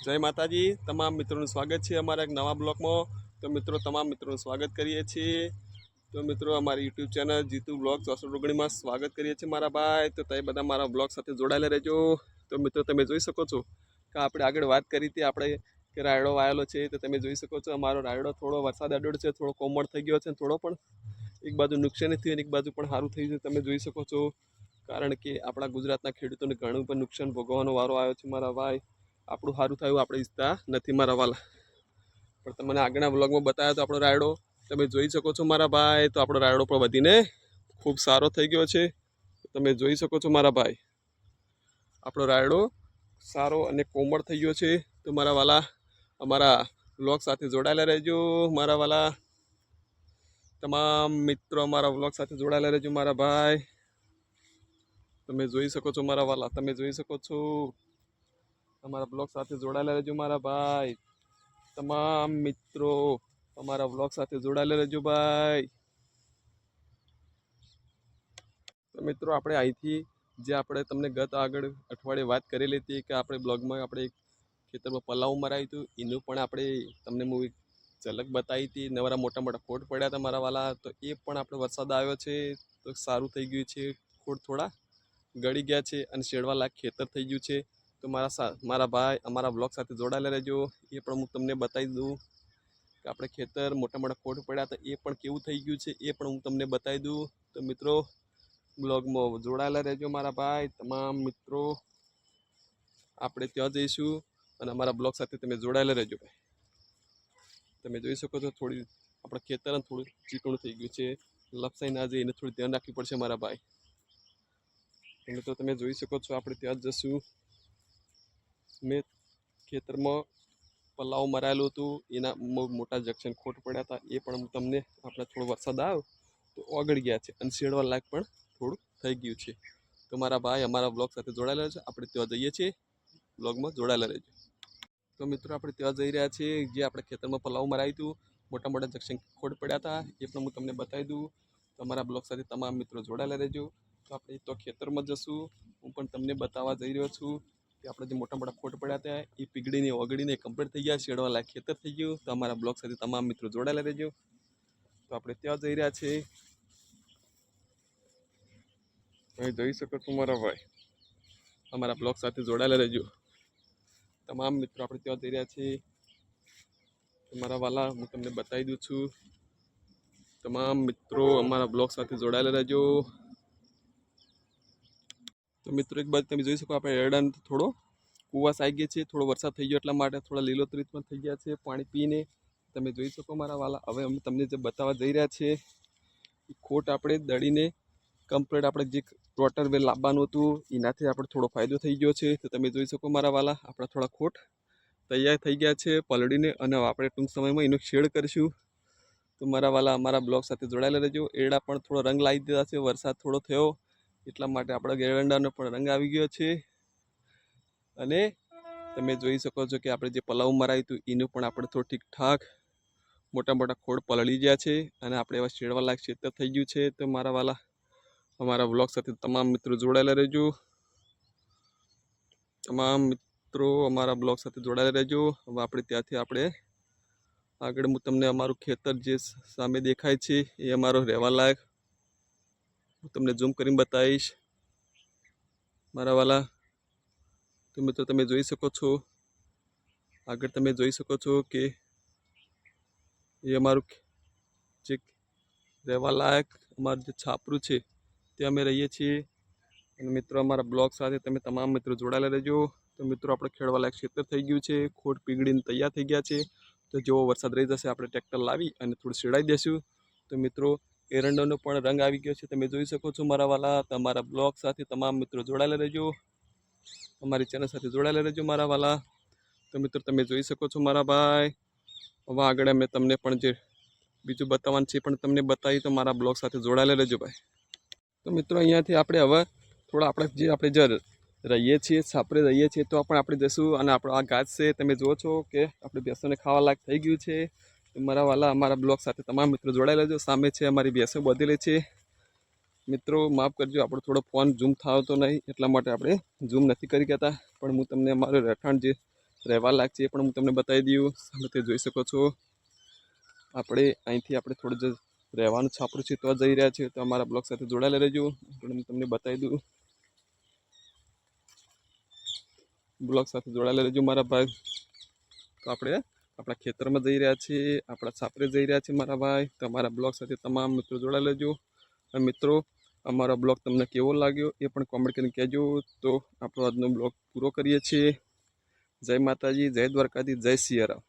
જય માતાજી તમામ મિત્રોનું સ્વાગત છે અમારા એક નવા બ્લોગમાં. તો મિત્રો તમામ મિત્રોનું સ્વાગત કરીએ છીએ. તો મિત્રો અમારી યુટ્યુબ ચેનલ જીતુ બ્લોગ 419માં સ્વાગત કરીએ છીએ મારા ભાઈ. તો તમે બધા મારા બ્લોગ સાથે જોડાયેલા રહેજો. તો મિત્રો તમે જોઈ શકો છો કે આપણે આગળ વાત કરી હતી આપણે કે રાયડો વાયેલો છે. તો તમે જોઈ શકો છો અમારો રાયડો થોડો વરસાદ અડ્યો છે, થોડો કોમળ થઈ ગયો છે, થોડો પણ એક બાજુ નુકસાન થયું અને એક બાજુ પણ સારું થયું છે. તમે જોઈ શકો છો કારણ કે આપણા ગુજરાતના ખેડૂતોને ઘણું પણ નુકસાન ભોગવવાનો વારો આવ્યો છે મારા ભાઈ. આપણું સારું થયું આપણે ઈચ્છતા નથી મારા વાલા, પણ તમને આગળના બ્લોગમાં બતાવ્યો તો આપણો રાયડો તમે જોઈ શકો છો મારા ભાઈ. તો આપણો રાયડો પણ વધીને ખૂબ સારો થઈ ગયો છે. તમે જોઈ શકો છો મારા ભાઈ, આપણો રાયડો સારો અને કોમળ થઈ ગયો છે. તો મારા વાલા અમારા બ્લોગ સાથે જોડાયેલા રહેજો મારા વાલા. તમામ મિત્રો અમારા બ્લોગ સાથે જોડાયેલા રહેજો મારા ભાઈ. તમે જોઈ શકો છો મારા વાલા, તમે જોઈ શકો છો અમારા બ્લોગ સાથે જોડાયેલા રહેજો મારા ભાઈ. તમામ મિત્રો અમારા બ્લોગ સાથે જોડાયેલા રહેજો ભાઈ. તો મિત્રો આપણે અહીંથી જે આપણે તમને ગત આગળ અઠવાડિયે વાત કરેલી હતી કે આપણે બ્લોગમાં આપણે ખેતરમાં પલાવ મરાયું હતું, એનું પણ આપણે તમને હું ઝલક બતાવી હતી. નવરા મોટા મોટા ખોટ પડ્યા હતા મારા વાલા. તો એ પણ આપણે વરસાદ આવ્યો છે તો સારું થઈ ગયું છે. ખોટ થોડા ગળી ગયા છે અને શેડવા લાયક ખેતર થઈ ગયું છે. તો મારા ભાઈ અમારા બ્લોગ સાથે જોડાયેલા રહેજો. એ પણ હું તમને બતાવી દઉં કે આપણે ખેતર મોટા મોટા ખોટ પડ્યા હતા એ પણ કેવું થઈ ગયું છે એ પણ હું તમને બતાવી દઉં. તો મિત્રો બ્લોગમાં જોડાયેલા રહેજો મારા ભાઈ. તમામ મિત્રો આપણે ત્યાં જઈશું અને અમારા બ્લોગ સાથે તમે જોડાયેલા રહેજો ભાઈ. તમે જોઈ શકો છો થોડી આપણા ખેતર થોડું ચીકણું થઈ ગયું છે, લપસાઈ ના જાય એને થોડું ધ્યાન રાખવું પડશે મારા ભાઈ. તો તમે જોઈ શકો છો આપણે ત્યાં જ જશું. મેં ખેતરમાં પલાવ મરાયેલું હતું, એના મોટા જંક્શન ખોટ પડ્યા હતા એ પણ તમને આપણે થોડો વરસાદ આવ્યો તો ઓગળી ગયા છે અને શેડવા લાયક પણ થોડું થઈ ગયું છે. તો મારા ભાઈ અમારા બ્લોગ સાથે જોડાયેલા છે, આપણે ત્યાં જઈએ છીએ. બ્લોગમાં જોડાયેલા રહેજો. તો મિત્રો આપણે ત્યાં જઈ રહ્યા છીએ જે આપણે ખેતરમાં પલાવ મરાયું હતું, મોટા મોટા જંક્શન ખોટ પડ્યા હતા એ પણ હું તમને બતાવી દઉં. તો અમારા બ્લોગ સાથે તમામ મિત્રો જોડાયેલા રહેજો. તો આપણે તો ખેતરમાં જશું. હું પણ તમને બતાવવા જઈ રહ્યો છું કે આપણે જે મોટા મોટા ખોટ પડ્યા હતા એ પીગળીને ઓગળીને કમ્પ્લીટ થઈ ગયા, શેડવા લાયક ખેતર થઈ ગયું. તો અમારા બ્લોગ સાથે તમામ મિત્રો જોડાયેલા રહેજો. તો આપણે ત્યાં જઈ રહ્યા છીએ. તમે જોઈ શકો છો મારા ભાઈ, અમારા બ્લોગ સાથે જોડાયેલા રહેજો. તમામ મિત્રો આપણે ત્યાં જઈ રહ્યા છીએ. તમારા વાલા હું તમને બતાવી દઉં છું. તમામ મિત્રો અમારા બ્લોગ સાથે જોડાયેલા રહેજો. તો મિત્રો એક બાજુ તમે જોઈ શકો આપણે એરડાને થોડો કુવાસ આવી ગયા છે, થોડો વરસાદ થઈ ગયો એટલા માટે થોડા લીલોતરી પણ થઈ ગયા છે પાણી પીને. તમે જોઈ શકો મારા વાલા. હવે અમે તમને જે બતાવવા જઈ રહ્યા છીએ એ ખોટ આપણે દળીને કમ્પ્લીટ આપણે જે વોટર વેલ લાવવાનું હતું એનાથી આપણે થોડો ફાયદો થઈ ગયો છે. તો તમે જોઈ શકો મારા વાલા આપણા થોડા ખોટ તૈયાર થઈ ગયા છે પલળીને, અને આપણે ટૂંક સમયમાં એનો શેડ કરીશું. તો મારા વાલા અમારા બ્લોગ સાથે જોડાયેલા રહેજો. એરડા પણ થોડો રંગ લાવી દીધા છે, વરસાદ થોડો થયો એટલા માટે આપણા એરંડાનો પણ રંગ આવી ગયો છે. અને તમે જોઈ શકો છો કે આપણે જે પલાવ મરાયું હતું એનું પણ આપણે થોડું ઠીકઠાક મોટા મોટા ખોડ પલળી ગયા છે અને આપણે એવા શેડવા લાયક ક્ષેત્ર થઈ ગયું છે. તો મારા વાલા અમારા બ્લોગ સાથે તમામ મિત્રો જોડાયેલા રહેજો. તમામ મિત્રો અમારા બ્લોગ સાથે જોડાયેલા રહેજો. હવે આપણે ત્યાંથી આપણે આગળ હું તમને અમારું ખેતર જે સામે દેખાય છે એ અમારો રહેવા લાયક હું તમને ઝૂમ કરીને બતાવીશ મારા વાલા. તો મિત્રો તમે જોઈ શકો છો આગળ, તમે જોઈ શકો છો કે એ અમારું જે રહેવા લાયક અમારું જે છાપરું છે ત્યાં અમે રહીએ છીએ. અને મિત્રો અમારા બ્લોગ સાથે તમે તમામ મિત્રો જોડાયેલા રહેજો. તો મિત્રો આપણે ખેડવા લાયક ક્ષેત્ર થઈ ગયું છે, ખોટ પીગળીને તૈયાર થઈ ગયા છે. તો જેવો વરસાદ રહી જશે આપણે ટ્રેક્ટર લાવી અને થોડું શેડાઈ દેશું. તો મિત્રો એરંડાનો પણ રંગ આવી ગયો છે, તમે જોઈ શકો છો મારા વાલા. તમારા બ્લોગ સાથે તમામ મિત્રો જોડાયેલા રહેજો, અમારી ચેનલ સાથે જોડાયેલા રહેજો મારા વાલા. તો મિત્રો તમે જોઈ શકો છો મારા ભાઈ. હવે આગળ અમે તમને પણ જે બીજું બતાવવાનું છે પણ તમને બતાવી. તો મારા બ્લોગ સાથે જોડાયેલા રહેજો ભાઈ. તો મિત્રો અહીંયાથી આપણે હવે થોડા આપણે જે રહીએ છીએ છાપરે રહીએ છીએ તો પણ આપણે જઈશું. અને આપણો આ ઘાસ છે તમે જુઓ છો કે આપણે ભેંસોને ખાવા લાયક થઈ ગયું છે. મારા વાલા અમારા બ્લોગ સાથે તમામ મિત્રો જોડાયેલા રહેજો. સામે છે અમારી ભેંસો બધેલી છે. મિત્રો માફ કરજો આપણો થોડો ફોન ઝૂમ થતો નહીં એટલા માટે આપણે ઝૂમ નથી કરી કહેતા, પણ હું તમને અમારું રહેઠાણ જે રહેવા લાયક છે એ પણ હું તમને બતાવી દઉં. તમે તે જોઈ શકો છો. આપણે અહીંથી આપણે થોડું જ રહેવાનું છાપરું છે તો જઈ રહ્યા છીએ, તો અમારા બ્લોગ સાથે જોડાયેલા રહેજો. હું તમને બતાવી દઉં. બ્લોગ સાથે જોડાયેલા રહેજો મારા ભાઈ. તો આપણે આપણા ખેતરમાં જઈ રહ્યા છીએ, આપણા છાપરે જઈ રહ્યા છીએ મારા ભાઈ. તો અમારા બ્લોગ સાથે તમામ મિત્રો જોડાયેલા રહેજો. અને મિત્રો, અમારો બ્લોગ તમને કેવો લાગ્યો એ પણ કોમેન્ટ કરીને કહેજો. તો આપણો આજનો બ્લોગ પૂરો કરીએ છીએ. જય માતાજી, જય દ્વારકાધીશ, જય સિયારામ.